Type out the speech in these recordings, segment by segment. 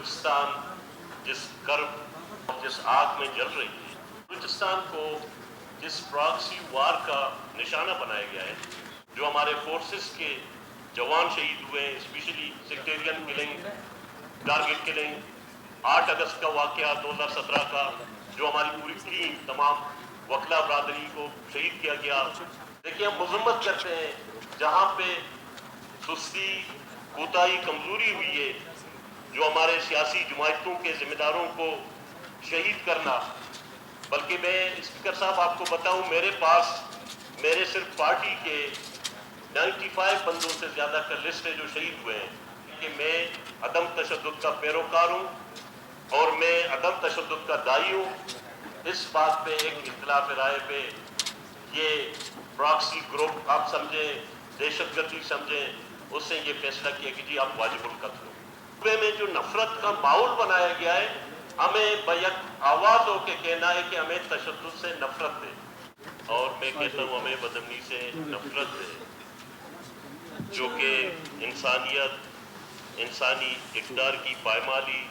बलूचिस्तान जिस कर्ब और जिस आग में जल रही है, बलूचिस्तान को जिस प्रॉक्सी वार का निशाना बनाया गया है, जो हमारे फोर्सेस के जवान शहीद हुए हैं, specially sectarian killing, target killing, 8 अगस्त का वाकया 2017 का, जो हमारी पूरी टीम तमाम वकला बरादरी को शहीद किया गया। देखिए, हम मजम्मत करते हैं जहाँ पे सुस्ती, कोताही, कमजोरी हुई है, जो हमारे सियासी जमायतों के जिम्मेदारों को शहीद करना। बल्कि मैं स्पीकर साहब आपको बताऊं, मेरे पास मेरे सिर्फ पार्टी के 95 बंदों से ज्यादा का लिस्ट है जो शहीद हुए हैं, कि मैं अदम तशद्दुद का पैरोकार हूँ और मैं अदम तशद्दुद का दाई हूँ। इस बात पे एक इख्तिलाफ राय पे ये प्रॉक्सी ग्रुप आप समझें, दहशतगर्दी समझें, उससे ये फैसला किया कि जी आप वाजिबुल कत्ल हो। सूबे में जो नफरत का माहौल बनाया गया है, हमें बैक आवाज होकर कहना है कि हमें तशद्दुद से नफरत है, और मैं कहता हूँ हमें बदअमनी से नफरत है, जो कि इंसानियत, इंसानी इक़्तिदार की पायमाली,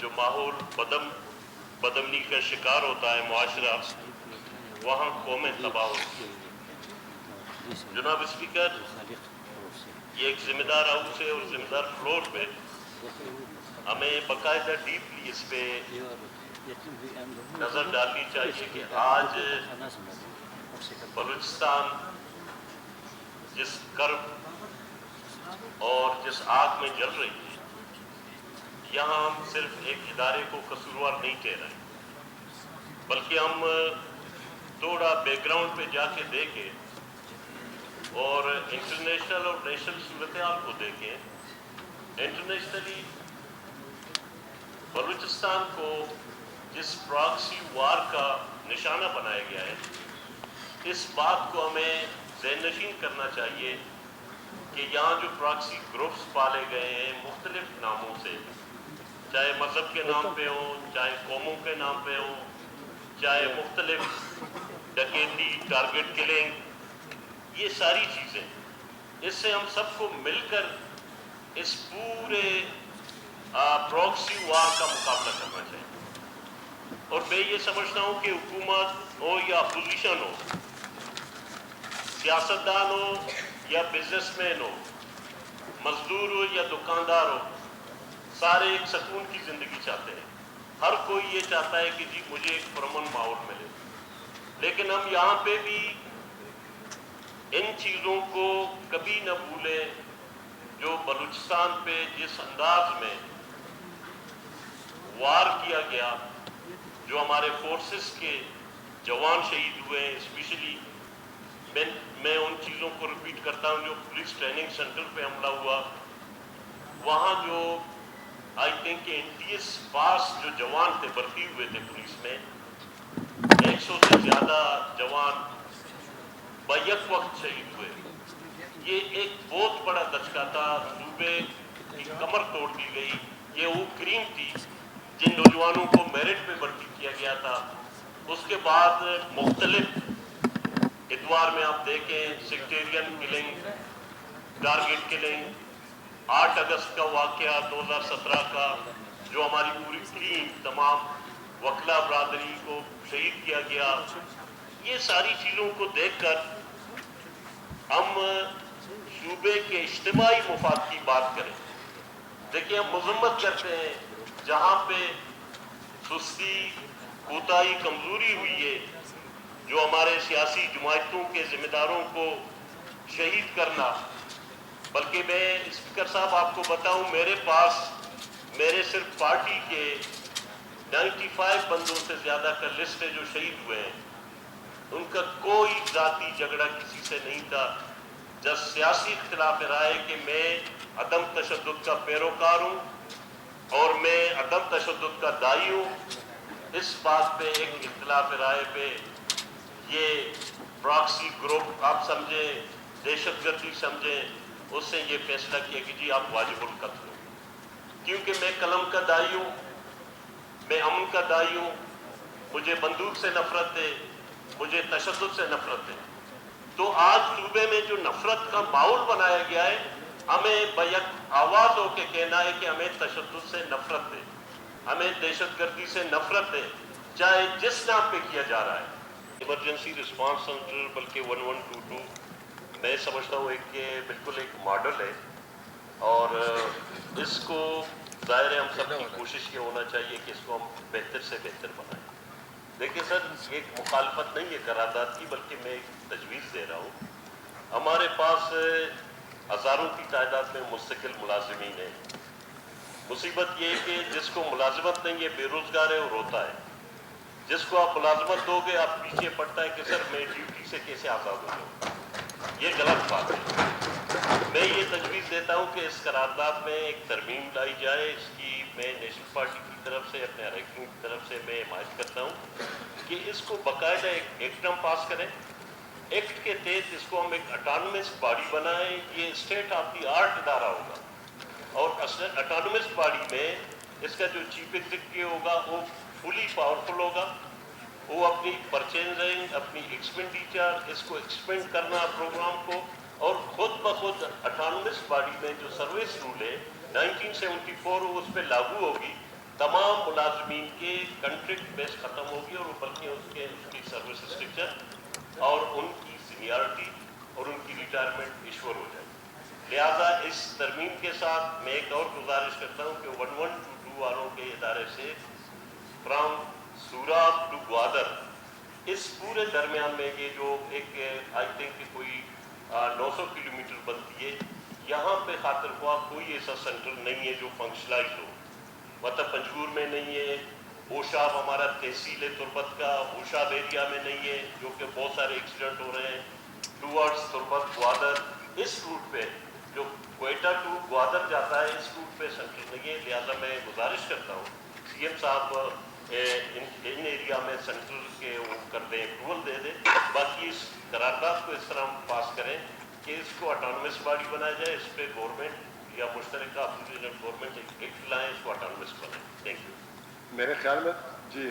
जो माहौल बदअमनी का शिकार होता है मुआशरा, वहाँ कौमें तबाह होती है। जनाब स्पीकर, ये एक जिम्मेदार हाउस है और जिम्मेदार फ्लोर पे हमें बाकायदा डीपली इस पे नजर डालनी चाहिए कि आज बलूचिस्तान जिस कर्ब और जिस आग में जल रही है, यहाँ हम सिर्फ एक इदारे को कसूरवार नहीं कह रहे, बल्कि हम थोड़ा बैकग्राउंड पे जाके देखें और इंटरनेशनल और नेशनल सूरत-ए-हाल को देखें। इंटरनेशनली बलूचिस्तान को जिस प्रॉक्सी वार का निशाना बनाया गया है, इस बात को हमें ज़हननशीन करना चाहिए कि यहाँ जो प्रॉक्सी ग्रुप्स पाले गए हैं मुख्तलिफ नामों से, चाहे मजहब के नाम पे हो, चाहे कौमों के नाम पे हो, चाहे मुख्तलिफ डकैती, टारगेट किलिंग, ये सारी चीज़ें, इससे हम सबको मिलकर इस पूरे प्रॉक्सी वार का मुकाबला करना चाहिए। और मैं ये समझता हूँ कि हुकूमत हो या अपोजिशन हो, सियासतदान हो या बिजनेसमैन हो, मजदूर हो या दुकानदार हो, सारे एक सुकून की ज़िंदगी चाहते हैं। हर कोई ये चाहता है कि जी मुझे एक पुरअमन माहौल मिले, लेकिन हम यहाँ पे भी इन चीज़ों को कभी न भूलें जो बलूचिस्तान पे जिस अंदाज में वार किया गया, जो हमारे फोर्सेस के जवान शहीद हुए हैं, स्पेशली मैं उन चीज़ों को रिपीट करता हूँ जो पुलिस ट्रेनिंग सेंटर पे हमला हुआ, वहाँ जो आई थिंक NTS पास जो जवान थे, भर्ती हुए थे पुलिस में, 100 से ज़्यादा जवान बैक वक्त शहीद हुए। ये एक बहुत बड़ा दचका था, सूबे की कमर तोड़ दी गई। ये वो क्रीम थी जिन नौजवानों को मेरिट पे भर्ती किया गया था। उसके बाद मुख्तलिफ इतवार में आप देखें, सेक्टेरियन किलिंग, टारगेट किलिंग, 8 अगस्त का वाकया 2017 का, जो हमारी पूरी टीम तमाम वकला बरादरी को शहीद किया गया। ये सारी चीज़ों को देखकर हम सूबे के इज्तिमाई मुफाद की बात करें। देखिए, हम मजम्मत करते हैं जहाँ पे सुस्ती, कोताही, कमजोरी हुई है, जो हमारे सियासी जमायतों के जिम्मेदारों को शहीद करना। बल्कि मैं स्पीकर साहब आपको बताऊं, मेरे पास मेरे सिर्फ पार्टी के 95 बंदों से ज्यादा का लिस्ट है जो शहीद हुए हैं। उनका कोई जाती झगड़ा किसी से नहीं था। जब सियासी इख्तिलाफ राय कि मैं अदम तशद्दुद का पैरोकार हूँ और मैं अदम तशद्दुद का दाई हूँ, इस बात पे एक इख्तिलाफ राय पे ये प्रॉक्सी ग्रुप आप समझें, दहशतगर्दी समझें, उससे ये फैसला किया कि जी आप वाजिबुल कत्ल हो। क्योंकि मैं कलम का दाई हूँ, मैं अमन का दाई हूँ, मुझे बंदूक से नफरत है, मुझे तशद्दुद से नफरत है। तो आज सूबे में जो नफरत का माहौल बनाया गया है, हमें बैक आवाज होकर कहना है कि हमें तशद्दुद से नफरत है, हमें दहशतगर्दी से नफरत है, चाहे जिस नाम पे किया जा रहा है। इमरजेंसी रिस्पांस सेंटर बल्कि 1122 मैं समझता हूँ एक ये बिल्कुल एक मॉडल है, और इसको ज़ाहिर है हम सबकी कोशिश ये होना चाहिए कि इसको हम बेहतर से बेहतर बनाएं। देखिए सर, एक मुखालफत नहीं है करारदाद की, बल्कि मैं एक तजवीज़ दे रहा हूँ। हमारे पास हज़ारों की तादाद में मुस्तकिल मुलाजिमीन है। मुसीबत ये है कि जिसको मुलाजमत नहीं है, बेरोज़गार है और रोता है। जिसको आप मुलाजमत दोगे, आप पीछे पड़ता है कि सर मैं ड्यूटी से कैसे आज़ाद हो जाऊँ। ये गलत बात है। मैं ये तजवीज़ देता हूँ कि इस करारदाद में एक तरमीम लाई जाए। इसकी मैं नेशनल पार्टी की तरफ से, अपने अरकान की तरफ से मैं हिमायत करता हूँ कि इसको बाकायदा एक एक्टम पास करें। एक्ट के तहत इसको हम एक ऑटोनमस बॉडी बनाएं। ये स्टेट ऑफ द आर्ट इदारा होगा, और ऑटोनमस बॉडी में इसका जो चीफ एग्जीक्यूटिव होगा वो फुली पावरफुल होगा। वो अपनी परचेजिंग, अपनी एक्सपेंडिचर, इसको एक्सपेंड करना प्रोग्राम को, और खुद ब खुद ऑटोनमस बॉडी में जो सर्विस रूल है 1974 उस पर लागू होगी। तमाम मुलाजमीन के कंट्रैक्ट बेस खत्म होगी, और बल्कि उसकी सर्विस स्ट्रक्चर और उनकी सीनियरिटी और उनकी रिटायरमेंट इश्योर हो जाएगी। लिहाजा इस तरमीम के साथ मैं एक और गुजारिश करता हूँ कि 1122 वालों के इदारे से फ्राम सूरत टू ग्वादर, इस पूरे दरमियान में ये जो एक आई थिंक कोई 900 किलोमीटर बनती है, यहाँ पे खातिर ख्वाह कोई ऐसा सेंटर नहीं है जो फंक्शनलाइज हो। मतलब पंजगुर में नहीं है, ओशाब हमारा तहसील तुर्बत का ओशाब एरिया में नहीं है, जो कि बहुत सारे एक्सीडेंट हो रहे हैं। टूवर्ड्स तुर्बत ग्वादर, इस रूट पे जो क्वेटा टू ग्वादर जाता है, इस रूट पे सेंटर नहीं है। लिहाजा मैं गुजारिश करता हूँ सीएम साहब इन एरिया में सेंटर के वो कर दें, अप्रूवल दे दें। बाकी इस करारदाद को इस तरह पास करें कि इसको ऑटोनमस बॉडी बनाया जाए। इस पर गवर्नमेंट या मुश्तरका गवर्नमेंट एक एक्ट लाएँ, इसको ऑटोनमस बनाएं। Thank you. मेरे ख्याल में जी